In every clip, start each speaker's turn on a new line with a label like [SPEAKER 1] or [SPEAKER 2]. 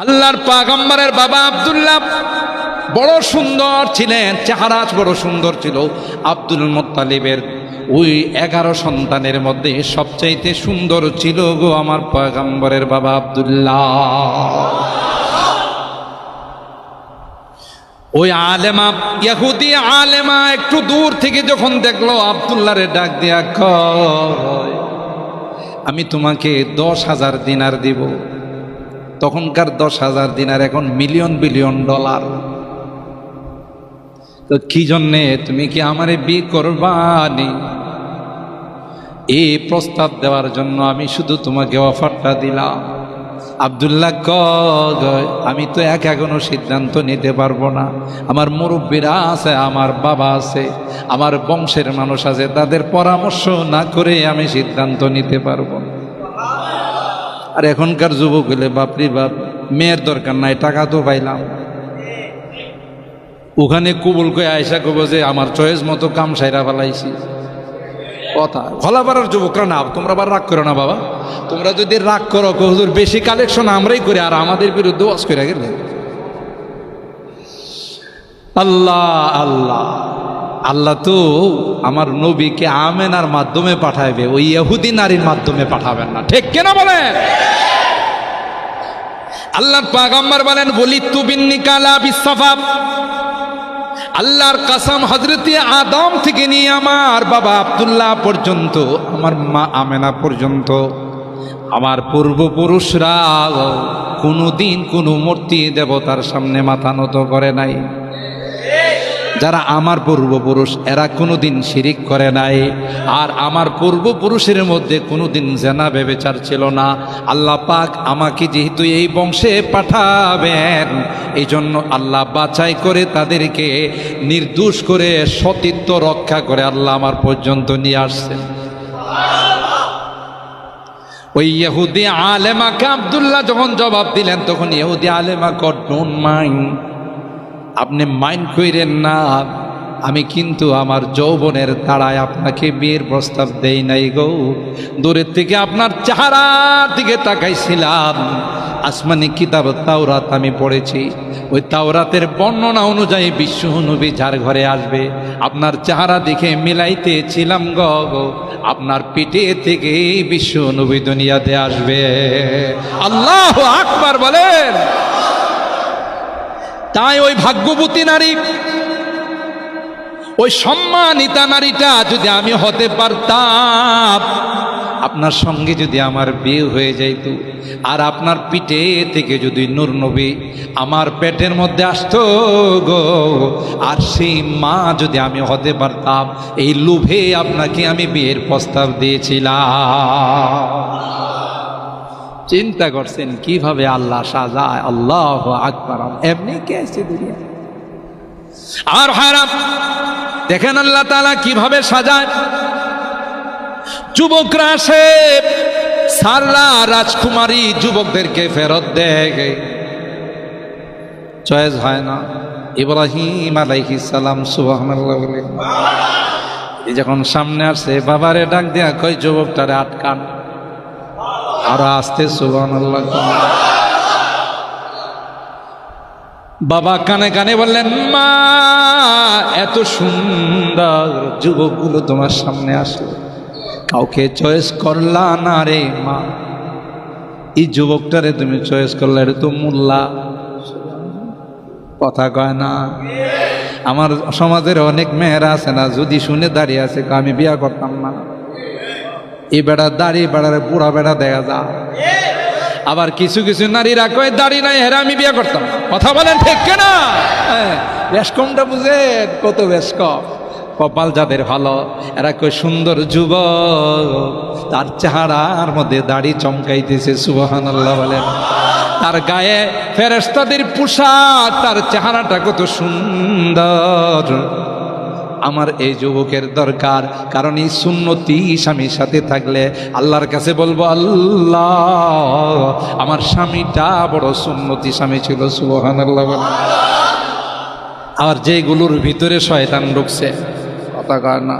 [SPEAKER 1] আল্লাহর পয়গম্বরের বাবা আব্দুল্লাহ বড় সুন্দর ছিলেন, চেহারা বড় সুন্দর ছিল। আব্দুল মুত্তালিবের ওই 11 সন্তানের মধ্যে সবচাইতে সুন্দর ছিল গো আমার পয়গম্বরের বাবা আব্দুল্লাহ। ওই আলেমা, ইহুদি আলেমা একটু দূর থেকে যখন দেখলো আব্দুল্লাহরে ডাক দিয়া কয়, আমি তোমাকে 10,000 দিনার দিব। তখনকার 10,000 দিনার এখন মিলিয়ন বিলিয়ন ডলার। তো কি জন্যে, তুমি কি আমারে বিয়ে করবানি? এই প্রস্তাব দেওয়ার জন্য আমি শুধু তোমাকে অফারটা দিলাম। আব্দুল্লাহ কয়, আমি তো একা কোনো সিদ্ধান্ত নিতে পারবো না। আমার মুরব্বীরা আছে, আমার বাবা আছে, আমার বংশের মানুষ আছে, তাদের পরামর্শ না করে আমি সিদ্ধান্ত নিতে পারবো না। আর এখনকার যুবক হলে বাপরি বাপ, মেয়ের দরকার নাই, টাকা তো পাইলাম। ওখানে কবুল করে আয়সা কব যে আমার চয়েস মতো কাম সাইরা ফেলাইছি। কথা খোলাপাড়ার যুবকরা না, তোমরা আবার রাগ করো না বাবা। তোমরা যদি রাগ করো, হুজুর বেশি কালেকশন আমরাই করি, আর আমাদের বিরুদ্ধে ওয়াজ করে গেলে। আল্লাহ আল্লাহ আল্লাহ তো আমার নবীকে আমেনার মাধ্যমে পাঠাবে, ওই ইহুদি নারীর মাধ্যমে পাঠাবেন না, ঠিক কেনা বলেন? আল্লাহর পয়গম্বর বলেন, বলিতু বিন্নিকালা বিসফা। আল্লাহর কসম, হযরতে আদম থেকে নিয়ে আমার বাবা আব্দুল্লাহ পর্যন্ত, আমার মা আমেনা পর্যন্ত, আমার পূর্বপুরুষরা কোনোদিন কোনো মূর্তি দেবতার সামনে মাথা নত করে নাই। যারা আমার পূর্বপুরুষ, এরা কোনোদিন শিরিক করে নাই। আর আমার পূর্বপুরুষের মধ্যে কোনোদিন জেনা ব্যভিচার ছিল না। আল্লাহ পাক আমাকে যেহেতু এই বংশে পাঠাবেন, এই জন্য আল্লাহ বাছাই করে তাদেরকে নির্দোষ করে সতীত্ব রক্ষা করে আল্লাহ আমার পর্যন্ত নিয়ে আসছেন। ওই ইহুদি আলেমাকে আব্দুল্লাহ যখন জবাব দিলেন, তখন ইহুদি আলেমা ডোন্ট মাইন্ড, আপনি মাইন্ড কইরেন না, আমি কিন্তু আমার যৌবনের তাড়ায় আপনাকে বিয়ের প্রস্তাব দেই নাই গো। দূরের থেকে আপনার চেহারার দিকে তাকাইছিলাম। আসমানি কিতাব তাওরাত আমি পড়েছি, ওই তাওরাতের বর্ণনা অনুযায়ী বিশ্ব নবী যার ঘরে আসবে, আপনার চেহারা দেখে মিলাইতেছিলাম গো, আপনার পেটে থেকে বিশ্ব নবী দুনিয়াতে আসবে। আল্লাহু আকবার বলেন। তাই ওই ভাগ্যবতী নারী, ওই সম্মানিতা নারীটা যদি আমি হতে পারতাম, আপনার সঙ্গে যদি আমার বিয়ে হয়ে যাইত, আর আপনার পিঠে থেকে যদি নূর নবী আমার পেটের মধ্যে আসতো গো, আর সেই মা যদি আমি হতে পারতাম, এই লোভে আপনাকে আমি বিয়ের প্রস্তাব দিয়েছিলাম। চিন্তা করছেন কিভাবে আল্লাহ সাজায়? আল্লাহু আকবার। এমনি কে আছে দুনিয়া? আর হারাম দেখেন আল্লাহ তাআলা কিভাবে সাজায়। যুবকরা আসে, সাররা রাজকুমারী যুবকদেরকে ফেরত দেয়, চয়েস হয় না। ইব্রাহিম আলাইহিস সালাম সুবহানাল্লাহ বলে যখন সামনে আসছে, বাবারে ডাক দেয়া কই, যুবকটারে আটকান। আর আসতে সুবহানাল্লাহ। বাবা কানে কানে বললেন, মা এত সুন্দর যুবকগুলো তোমার সামনে আসলো, কাউকে চয়েস করলা না রে মা? এই যুবকটারে তুমি চয়েস করলে, এটা তো মোল্লা, কথা কয় না। আমার সমাজের অনেক মেয়েরা আছে না, যদি শুনে দাঁড়িয়ে আছে, আমি বিয়া করতাম না। এই বেড়া দাড়ি, বেড়ারে পুরা বেড়া দেখা যা। আবার কিছু কিছু নারীরা কয়, দাড়ি নাই, হেরা আমি বিয়ে করতাম। কথা বলেন ঠিক কেনা? বেশ কমটা বুঝে, কত বেশ কম। কপাল যাদের ভালো, এরা কই সুন্দর যুবক, তার চেহারার মধ্যে দাড়ি চমকাইতেছে, সুবহানাল্লাহ বলেন। তার গায়ে ফেরেশতাদের পোশাক, তার চেহারাটা কত সুন্দর। আমার এই যুবকের দরকার, কারণ এই সুন্নতি স্বামীর সাথে থাকলে আল্লাহর কাছে বলবো, আল্লাহ আমার স্বামীটা বড় সুন্নতি স্বামী ছিল, সুবহানাল্লাহ। আর যেগুলোর ভিতরে শয়তান ঢুকছে, কথা কয় না।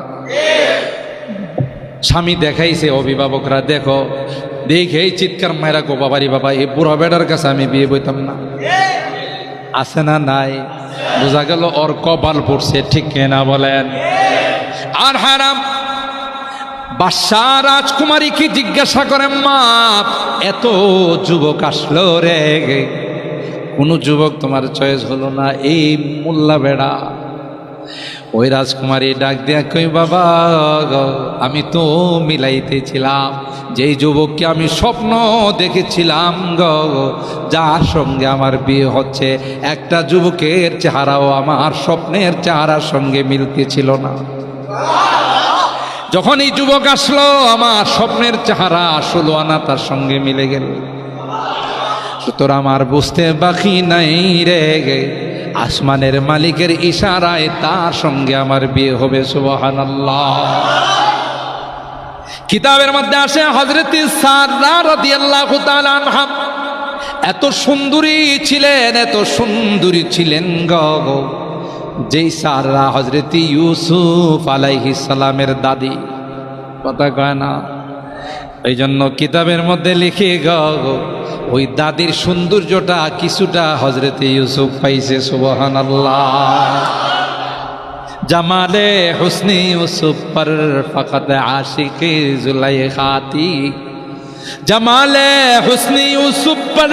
[SPEAKER 1] স্বামী দেখাইছে, অভিভাবকরা দেখো, দেখেই চিৎকার মায়েরা গো বাবারি বাবা, এই বুড়া বেটার কাছে আমি বিয়ে বইতাম না। আছে না নাই? বোঝা গেল ওর কপাল পড়ছে, ঠিক কিনা বলেন? আর হারাম বাদশাহ রাজকুমারীকে জিজ্ঞাসা করেন, মা এত যুবক আসলো রে, কোন যুবক তোমার চয়েস হলো না? এই মোল্লা বেড়া। ওই রাজকুমারী ডাক দিয়া কই, বাবা আমি তো মিলাইতেছিলাম যেই যুবককে আমি স্বপ্ন দেখেছিলাম যার সঙ্গে আমার বিয়ে হচ্ছে, একটা যুবকের চেহারাও আমার স্বপ্নের চেহারার সঙ্গে মিলতেছিল না। যখন এই যুবক আসলো, আমার স্বপ্নের চেহারা 16 আনা তার সঙ্গে মিলে গেল। সুতরাং আমার বুঝতে বাকি নাই রে, আসমানের মালিকের ইশারায় তার সঙ্গে আমার বিয়ে হবে। সুবহানাল্লাহ। কিতাবের মধ্যে আসে হযরত সারা রাদিয়াল্লাহু তাআলা আনহা এত সুন্দরী ছিলেন, এত সুন্দরী ছিলেন গো, যেই সারা হযরত ইউসুফ আলাইহিস সালামের দাদি। কথা কয় না? এই জন্য কিতাবের মধ্যে লিখে গো, ওই দাদির সৌন্দর্যটা কিছুটা হযরত ইউসুফ পাইছে। সুবহানাল্লাহ। জামালে হুসনি ইউসুফ পর ফকত আশিকি জুলাইখাতি, জামালে হুসনি ইউসুফ পর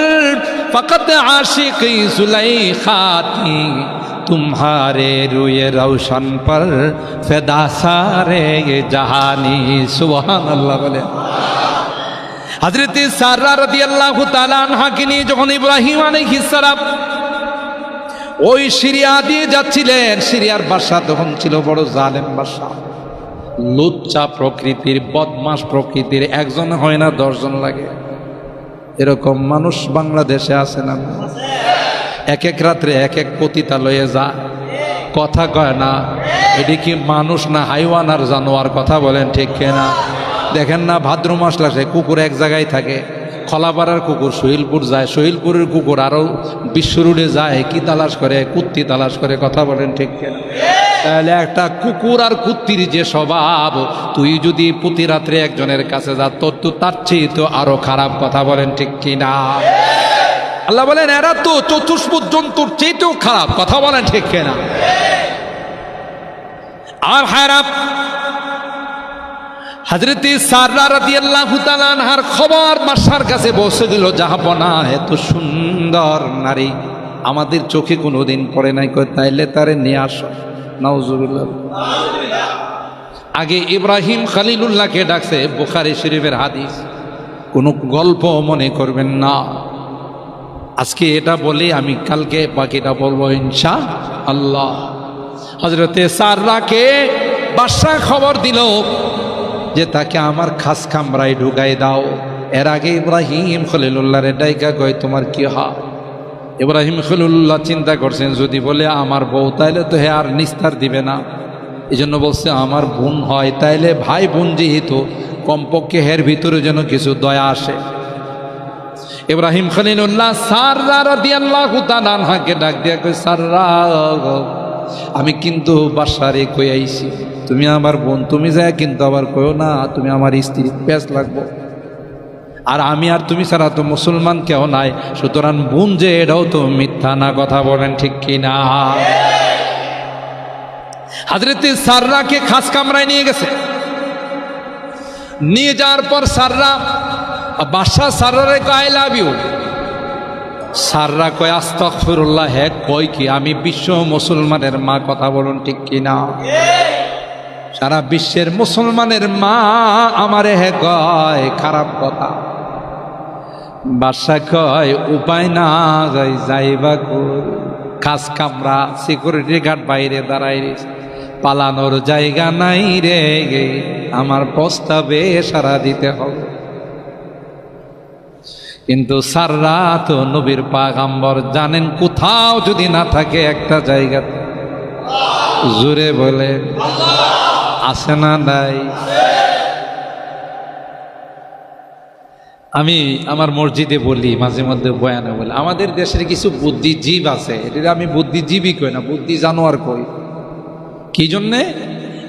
[SPEAKER 1] ফকত আশিকি জুলাইখাতি, तुम्हारे रुए रोशन पर फिदा सारे जहानी। सुबहानाल्लाह বলে। হযরত সারা রাদিয়াল্লাহু তাআলা আনহাকে নিয়ে যখন ইব্রাহিম আলাইহিস সালাম ওই সিরিয়া দিয়ে যাচ্ছিলেন, সিরিয়ার বাদশা তখন ছিল বড় জালেম বাদশা, লুচ্চা প্রকৃতির, বদমাশ প্রকৃতির, একজন হয় না 10 জন লাগে। এরকম মানুষ বাংলাদেশে আছে না? এক এক রাত্রে এক এক পতিতা লয়ে যায়, কথা কয় না। এটি কি মানুষ না হাইওয়ান আর জানোয়ার? কথা বলেন ঠিক কিনা? দেখেন না ভাদ্র মাস আসলে কুকুর এক জায়গায় থাকে, খলাপাড়ার কুকুর সহিলপুর যায়, সহিলপুরের কুকুর আরও বিশ্ব রোডে যায়, কি তালাশ করে? কুত্তি তালাশ করে। কথা বলেন ঠিক কিনা? তাহলে একটা কুকুর আর কুত্তির যে স্বভাব, তুই যদি প্রতি রাত্রে একজনের কাছে যা, তোর তো তার চেয়ে তো আরো খারাপ। কথা বলেন ঠিক কিনা? আল্লাহ বলেন এরা তো চতুষ্পদ জন্তুর চেয়েও খারাপ। কথা বলেন ঠিক কিনা? আর খারাপ হযরত সারা রাদিয়াল্লাহু তাআলা আনহার খবর বাদশার কাছে পৌঁছে দিল, জাহাপনা এত সুন্দর নারী আমাদের চোখে কোনোদিন পড়ে নাই, কই তাইলে তারে নিয়ে আসো। নাউজুবিল্লাহ। আগে ইব্রাহিম খলিলুল্লাহকে ডাকছে, বুখারী শরীফের হাদিস, কোনো গল্প মনে করবেন না। আজকে এটা বলি, আমি কালকে বাকিটা বলবো ইনশাআল্লাহ। হযরতে সারাকে বাদশা খবর দিল যে তাকে আমার খাস কামরায় ঢুকাই দাও। এর আগে ইব্রাহিম খলিলুল্লাহর ডাইকা কয়, তোমার কি হয়? ইব্রাহিম খলিলুল্লাহ চিন্তা করছেন, যদি বলে আমার বউ তাইলে তো হে আর নিস্তার দিবে না, এই জন্য বলছে আমার বোন হয়, তাইলে ভাই বোন যেহেতু কমপক্ষে হের ভিতরে যেন কিছু দয়া আসে। ইব্রাহিম খলিলুল্লাহ সারা রাদিয়াল্লাহু তাআলা আনহাকে ডাক দিয়া কই, সারা আমি কিন্তু বাদশারে কই আইছি, তুমি আমার বোন, তুমি যায় কিন্তু আবার কইও না তুমি আমার স্ত্রী, পেঁচ লাগবো। আর আমি আর তুমি ছাড়া তো মুসলমান কেউ নাই, সুতরাং বোন যে এটাও তো মিথ্যা না। কথা বলেন ঠিক কিনা? হযরতে সাররাকে খাস কামরায় নিয়ে গেছে। নিয়ে যাওয়ার পর সাররা বাদশা সাররারে কয় আই লাভ ইউ। সাররা কয় আস্তাগফিরুল্লাহ। হে কয় কি? আমি বিশ্ব মুসলমানের মা। কথা বলুন ঠিক কিনা? সারা বিশ্বের মুসলমানের মা আমারে হে কয় খারাপ কথা। বাদশা কয় উপায় না, যাইবা খাস কামরা, সিকিউরিটি গার্ড বাইরে দাঁড়াই রয়েছে, পালানোর জায়গা নাই রে, আমার প্রস্তাবে সারা দিতে হবে। কিন্তু সাররা তো নবীর পাগম্বর, জানেন কোথাও যদি না থাকে একটা জায়গা, জোরে বলে আছে না নাই? আমি আমার মসজিদে বলি, মাঝে মধ্যে বয়ানে বলি, আমাদের দেশের কিছু বুদ্ধিজীব আছে, এটা আমি বুদ্ধিজীবী কই না, বুদ্ধি জানোয়ার কই। কি জন্যে?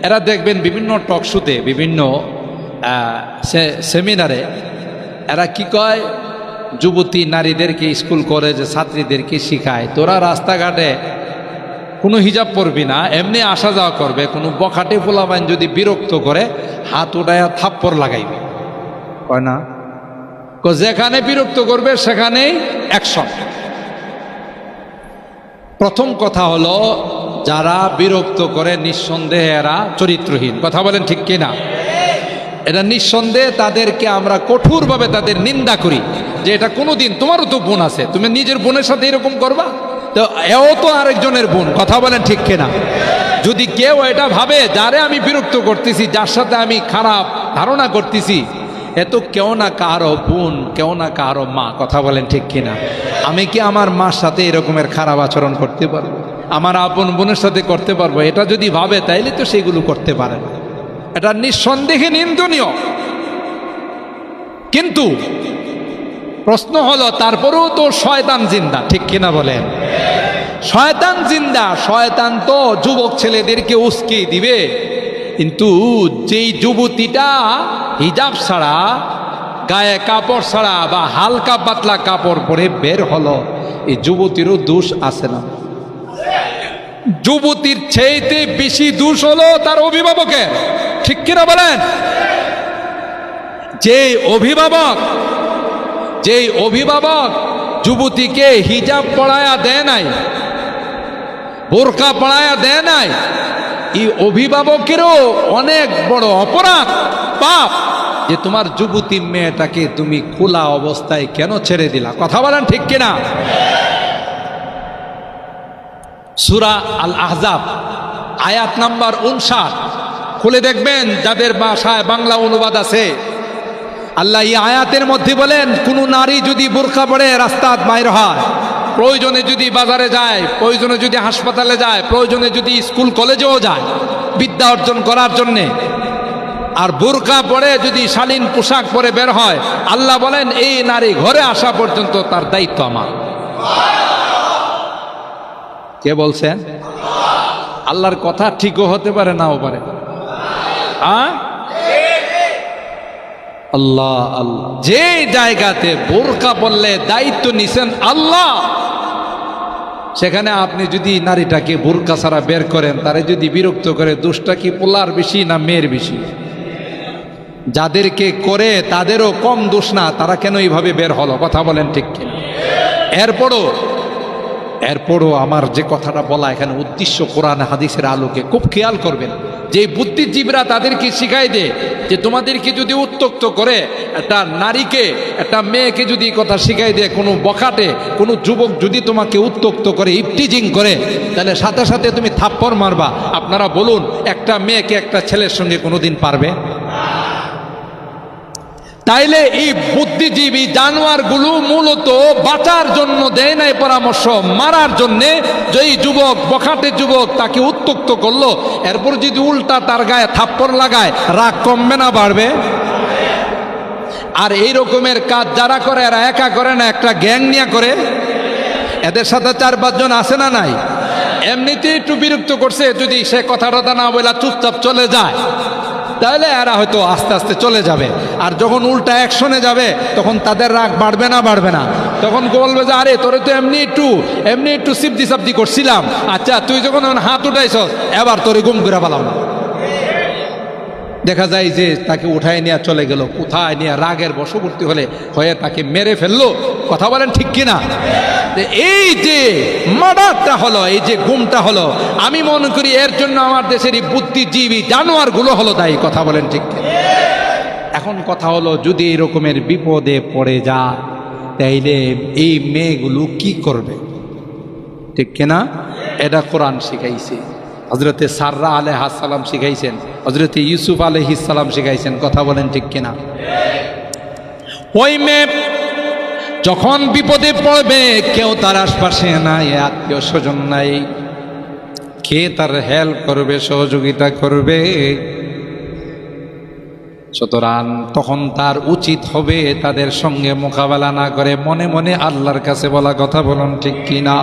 [SPEAKER 1] এরা দেখবেন বিভিন্ন টক শোতে, বিভিন্ন সেমিনারে এরা কি কয়, যুবতী নারীদেরকে স্কুল কলেজে ছাত্রীদেরকে শিখায়, তোরা রাস্তাঘাটে কোনো হিজাব পরবি না, এমনি আসা যাওয়া করবে, কোনো বখাটে পোলাপাইন যদি বিরক্ত করে হাত উঠায়া থাপ্পড় লাগাইবে। কয় না, যেখানে বিরক্ত করবে সেখানেই অ্যাকশন। প্রথম কথা হলো, যারা বিরক্ত করে নিঃসন্দেহে এরা চরিত্রহীন। কথা বলেন ঠিক কিনা? এটা নিঃসন্দেহে তাদেরকে আমরা কঠোরভাবে তাদের নিন্দা করি যে এটা কোনোদিন, তোমারও তো বোন আছে, তুমি নিজের বোনের সাথে এরকম করবা, তো এও তো আরেকজনের বোন। কথা বলেন ঠিক কিনা? যদি কেউ এটা ভাবে যারে আমি বিরক্ত করতেছি, যার সাথে আমি খারাপ ধারণা করতেছি, এ তো কেউ না কারো বোন, কেউ না কারো মা। কথা বলেন ঠিক কিনা? আমি কি আমার মার সাথে এরকমের খারাপ আচরণ করতে পারবো? আমার আপন বোনের সাথে করতে পারবো? এটা যদি ভাবে তাইলে তো সেগুলো করতে পারে না। এটা নিঃসন্দেহে নিন্দনীয়। কিন্তু প্রশ্ন হলো, তারপরেও তো শয়তান জিন্দা, ঠিক কিনা বলেন? শয়তান জিন্দা। শয়তান তো যুবক ছেলেদেরকে উস্কে দিবে, কিন্তু যেই যুবতীটা হিজাব ছাড়া, গায়ে কাপড় ছাড়া বা হালকা পাতলা কাপড় পরে বের হলো, এই যুবতীরও দোষ আছে না? যুবতীর চেয়েতে বেশি দোষ হলো তার অভিভাবকের, ঠিক কিনা বলেন? যেই অভিভাবক যুবতীকে হিজাব পড়ায়া দেয় নাই, বোরকা পড়ায়া দেয় নাই, এই অভিভাবকেরও অনেক বড় অপরাধ, পাপ, যে তোমার যুবতী মেয়েটাকে তুমি খোলা অবস্থায় কেন ছেড়ে দিলা। কথা বলেন ঠিক কিনা? সূরা আল আহজাব আয়াত নাম্বার 59 খুলে দেখবেন, যাদের ভাষায় বাংলা অনুবাদ আছে। আল্লাহ এই আয়াতের মধ্যে বলেন, কোন নারী যদি বোরকা পরে রাস্তায় বাইর হয়, প্রয়োজনে যদি বাজারে যায়, প্রয়োজনে যদি হাসপাতালে যায়, প্রয়োজনে যদি স্কুল কলেজেও যায় বিদ্যা অর্জন করার জন্যে, আর বোরকা পরে যদি শালীন পোশাক পরে বের হয়, আল্লাহ বলেন এই নারী ঘরে আসা পর্যন্ত তার দায়িত্ব আমার। কে বলছেন? আল্লাহর কথা ঠিকও হতে পারে, নাও পারে। আল্লাহ আল্লাহ, যে জায়গাতে বোরকা পরলে দায়িত্ব নিছেন আল্লাহ, সেখানে আপনি যদি নারীটাকে বোরকা ছাড়া বের করেন, তারে যদি বিরক্ত করে, দোষটা কি পোলার বেশি না মেয়ের বেশি? যাদেরকে করে তাদেরও কম দোষ না, তারা কেন এইভাবে বের হলো? কথা বলেন ঠিক কিনা? এরপরও আমার যে কথাটা বলা এখানে উদ্দেশ্য, কোরআন হাদিসের আলোকে খুব খেয়াল করবেন, যে বুদ্ধিজীবীরা তাদেরকে শিখাই দেয় যে তোমাদেরকে যদি উত্ত্যক্ত করে, একটা নারীকে, একটা মেয়েকে যদি কথা শিখাই দেয়, কোনো বখাটে কোনো যুবক যদি তোমাকে উত্ত্যক্ত করে, ইফটিজিং করে, তাহলে সাথে সাথে তুমি থাপ্পড় মারবা। আপনারা বলুন, একটা মেয়েকে একটা ছেলের সঙ্গে কোনোদিন পারবে? তাইলে এই বুদ্ধিজীবী জানোয়ারগুলো মূলত বাঁচার জন্য দেয় নাই পরামর্শ, মারার জন্যে। যে যুবক, বখাটে যুবক, তাকে উত্ত্যক্ত করলো, এরপর যদি উল্টা তার গায়ে থাপ্পড় লাগায়, রাগ কমবে না বাড়বে? আর এই রকমের কাজ যারা করে, এরা একা করে না, একটা গ্যাং নিয়ে করে। এদের সাথে 4-5 জন আছে না নাই? এমনিতেই একটু বিরক্ত করছে, যদি সে কথা টথা না বলে চুপচাপ চলে যায়, তাহলে এরা হয়তো আস্তে আস্তে চলে যাবে। আর যখন উল্টা অ্যাকশনে যাবে, তখন তাদের রাগ বাড়বে না বাড়বে না? তখন বলবে যে আরে তোরে তো এমনি একটু সিবদি করছিলাম, আচ্ছা তুই যখন হাত উঠাইছ, এবার তোরে গুম করে পালাম। দেখা যায় যে তাকে উঠায় নিয়ে চলে গেল, কোথায় নিয়ে রাগের বশবর্তী হয়ে তাকে মেরে ফেললো। কথা বলেন ঠিক কিনা? এই যে মার্ডারটা হলো, এই যে গুমটা হলো, আমি মনে করি এর জন্য আমার দেশের এই বুদ্ধিজীবী জানোয়ারগুলো হলো দায়ী। কথা বলেন ঠিক কিনা? এখন কথা হলো, যদি এই রকমের বিপদে পড়ে যায়, তাইলে এই মেয়েগুলো কি করবে? ঠিক কিনা? এটা কোরআন শিখাইছে। হজরতে সাররা আলাইহিস সালাম শিখাইছেন, হজরতে ইউসুফ আলাইহিস সালাম শিখাইছেন। কথা বলেন ঠিক কিনা? ওই মেয়ে যখন বিপদে পড়বে, কেউ তার আশপাশে নাই, আত্মীয় স্বজন নাই, কে তার হেল্প করবে, সহযোগিতা করবে? সুতরাং তখন তার উচিত হবে তাদের সঙ্গে মোকাবেলা না করে মনে মনে আল্লাহর কাছে বলা। কথা বলুন ঠিক কিনা?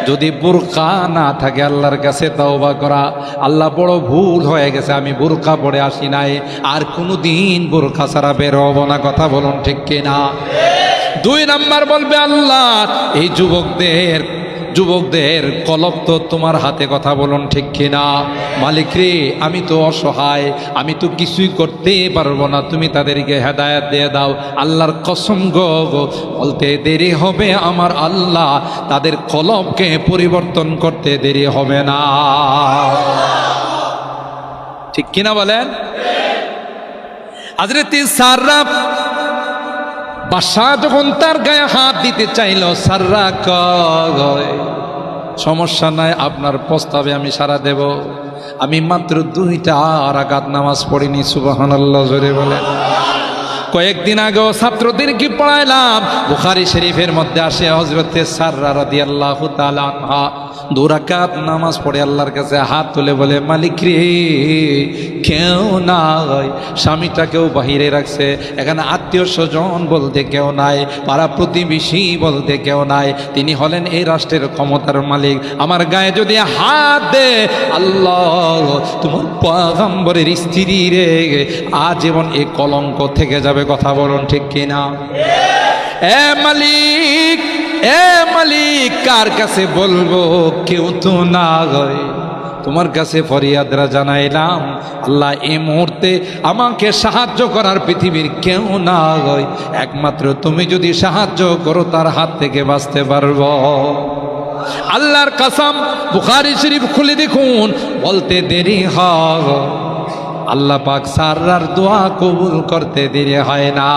[SPEAKER 1] যদি বোরকা না থাকে আল্লাহর কাছে তওবা করা, আল্লাহ বড় ভুল হয়ে গেছে, আমি বোরকা পরে আসি নাই, আর কোনোদিন বোরকা ছাড়া বের হবো না। কথা বলুন ঠিক কিনা? 2 নাম্বার বলবে আল্লাহ এই যুবকদের কলব তো তোমার হাতে। কথা বলুন ঠিক কিনা? মালিক রে, আমি তো অসহায়, আমি তো কিছুই করতে পারবো না, তুমি তাদেরকে হেদায়েত দিয়ে দাও। আল্লাহর কসম গো, বলতে দেরি হবে আমার আল্লাহ, তাদের কলবকে পরিবর্তন করতে দেরি হবে না। ঠিক কিনা বলেন? হযরত সাররা বাদশাহ যখন তার গায়ে হাত দিতে চাইল, সাররা কয় সমস্যা নাই, আপনার প্রস্তাবে আমি সাড়া দেব, আমি মাত্র 2টা রাকাত নামাজ পড়িনি। সুবহানাল্লাহ জোরে বলেন। কয়েকদিন আগেও ছাত্রদেরকে পড়াইলাম, বুখারী শরীফের মধ্যে আসে হযরত সাররা রাদিয়াল্লাহু তাআলা আনহা 2 রাকাত নামাজ পড়ে আল্লাহর কাছে হাত তুলে বলে, মালিক রে, কেউ নাই, স্বামীটাকেও বাহিরে রাখছে, এখানে আত্মীয় স্বজন বলতে কেউ নাই, পাড়া প্রতিবেশী বলতে কেউ নাই, তিনি হলেন এই রাষ্ট্রের ক্ষমতার মালিক, আমার গায়ে যদি হাত দে, আল্লাহ তোমার পয়গম্বরের স্ত্রী রে আজীবন এই কলঙ্ক থেকে যাবে। কথা বলুন ঠিক কিনা? এ মালিক, এ মালিক, কার কাছে বলবো? কেউ তো না হয়, তোমার কাছে ফরিয়াদরা জানাইলাম, আল্লাহ এই মুহূর্তে আমাকে সাহায্য করার পৃথিবীর কেউ না হয়, একমাত্র তুমি যদি সাহায্য করো তার হাত থেকে বাঁচতে পারবো। আল্লাহর কসম, বুখারী শরীফ খুলে দেখুন, বলতে দেরি হয়, আল্লাহ পাক সাররার দোয়া কবুল করতে দেরি হয় না।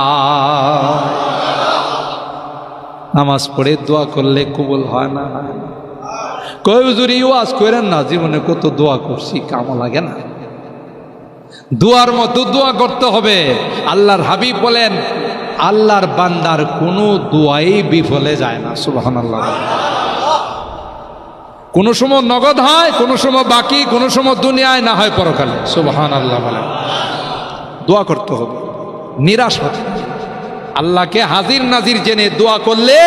[SPEAKER 1] নামাজ পড়ে দোয়া করলে কবুল হয় না? কই হুজুর ওয়াজ করেন না, জীবনে কত দোয়া করছি, কামও লাগে না? দোয়ার মতো দোয়া করতে হবে। আল্লাহর হাবিব বলেন, আল্লাহর বান্দার কোনো দোয়াই বিফলে যায় না। সুবহানাল্লাহ। কোনো সময় নগদ হয়, কোনো সময় বাকি, কোনো সময় দুনিয়ায়, না হয় পরকালে। সুবহানাল্লাহ বলেন। দোয়া করতে হবে, নিরাশ হতে, আল্লাহকে হাজির নাজির জেনে দোয়া করলে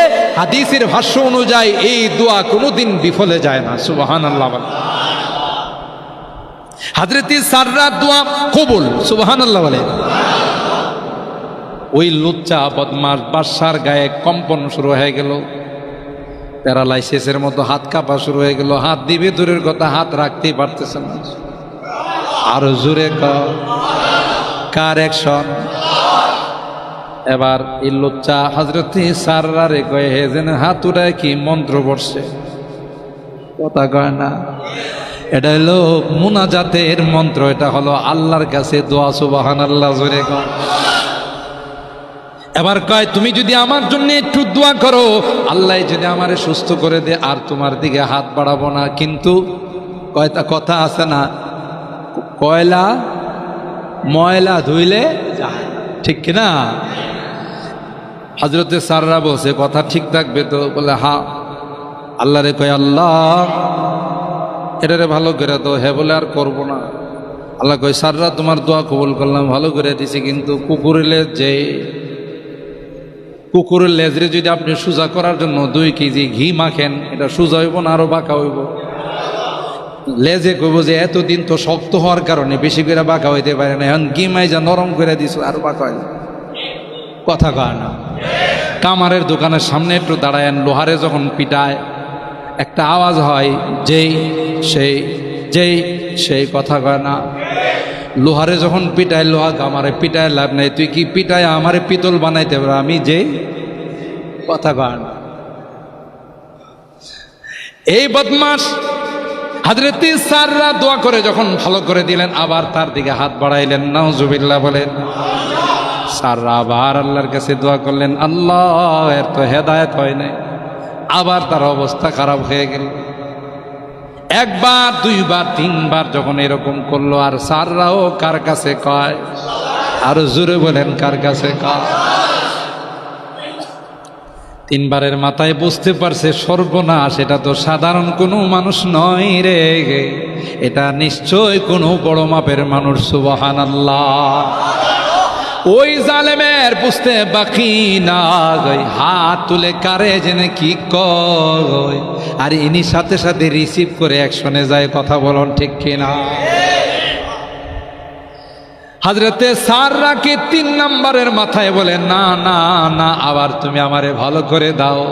[SPEAKER 1] হাদিসের ভাষ্য অনুযায়ী এই দোয়া কোনোদিন বিফলে যায় না। সুবহানাল্লাহ বলেন। হযরত সাররার দোয়া কবুল। সুবহানাল্লাহ বলেন। ওই লুচ্চা বদমাশ বাদশার গায়ে কম্পন শুরু হয়ে গেল, প্যারালাইসিসের মতো হাত কাঁপা শুরু হয়ে গেল, হাত দিবে দূরের কথা, হাত রাখতেই পারতেছে না। আরো জোরে কার অ্যাকশন? এবার এই লুচ্চা হযরত সাররারে কয়ে, হে যেন হাত উঠায় কি মন্ত্র পড়ছে, কথা কয় না, এটা হলো মুনাজাতের মন্ত্র, এটা হলো আল্লাহর কাছে দোয়া। সুবহানাল্লাহ জোরে কয়। এবার কয়, তুমি যদি আমার জন্য একটু দোয়া করো, আল্লাহ যদি আমারে সুস্থ করে দে, আর তোমার দিকে হাত বাড়াবো না। কিন্তু কয়টা কথা আছে না, কয়লা ময়লা ধুইলে যায়, ঠিক কিনা? হযরত সাররা বলছে, কথা ঠিক থাকবে তো? বলে হ্যাঁ। আল্লাহ রে কয়, আল্লাহ এটারে ভালো করে দাও। হ্যাঁ বলে, আর করবো না। আল্লাহ কয়, সাররা তোমার দোয়া কবুল করলাম, ভালো করে দিছি, কিন্তু কুকুরের লেজরে যদি আপনি সোজা করার জন্য 2 কেজি ঘি মাখেন, এটা সোজা হইব না আরো বাঁকা হইব? লেজে কইব যে এতদিন তো শক্ত হওয়ার কারণে বেশি করে বাঁকা হইতে পারে না, এখন ঘি মাইজা নরম করে দিছ, আরো বাঁকা হয় না। কথা কয় না? কামারের দোকানের সামনে একটু দাঁড়ায়েন, লোহারে যখন পিটায় একটা আওয়াজ হয়, যেই সেই কথা কয় না? লোহারে যখন পিটায়, লোহা কামারে পিটায় লাভ নাই, তুই কি পিটায় আমারে পিতল বানাইতে পারো? আমি যে কথা কয় না? এই বদমাশ হযরত সাররা দোয়া করে যখন ভালো করে দিলেন, আবার তার দিকে হাত বাড়াইলেন, নাউজুবিল্লাহ বলেন। সাররা আবার আল্লাহর কাছে দোয়া করলেন, আল্লাহ এর তো হেদায়েত হয় নাই। আবার তার অবস্থা খারাপ হয়ে গেল। 1 বার 2 বার 3 বার যখন এরকম করলো, আর সাররাও কার কাছে কয়? আরো জোরে বলেন, কার কাছে কয়? 3 বারের মাথায় বুঝতে পারছে সর্বনাশ, এটা তো সাধারণ কোনো মানুষ নয় রে, এটা নিশ্চয় কোনো বড় মাপের মানুষ। সুবহানাল্লাহ। ওই জালেমের বুঝতে বাকি না হাত তুলে কারে জেনে কি কয়, আর ইনি সাথে সাথে রিসিভ করে অ্যাকশনে যায়। কথা বলুন ঠিক কিনা? হযরতে সাররাকে 3 নম্বরের মাথায় বলে, না না না, আবার তুমি আমারে ভালো করে দাও,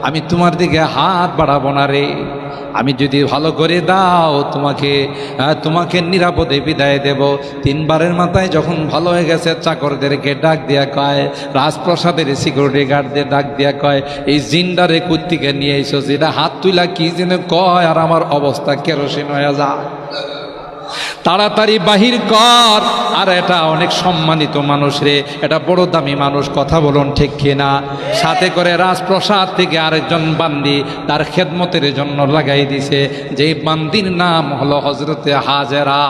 [SPEAKER 1] আমি তোমার দিকে হাত বাড়াবো না রে। আমি যদি ভালো করে দাও তোমাকে নিরাপদে বিদায় দেব। 3 বারের মাথায় যখন ভালো হয়ে গেছে, চাকরদেরকে ডাক দিয়া কয়, রাজপ্রাসাদের সিকিউরিটি গার্ডদের ডাক দিয়া কয়, এই জিন্দারে কুত্তিকে নিয়ে এসো, যেটা হাত তুলা কি যেন কয়, আর আমার অবস্থা কেরোসিন হয়ে যায়, তাড়াতাড়ি বাহির কর। আর এটা অনেক সম্মানিত মানুষ রে, এটা বড় দামি মানুষ। কথা বলুন ঠিক কিনা? সাথে করে রাজপ্রাসাদ থেকে আরেকজন বান্দি তার খেদমতের জন্য লাগাই দিছে, যে বান্দির নাম হলো হযরতে হাজেরা।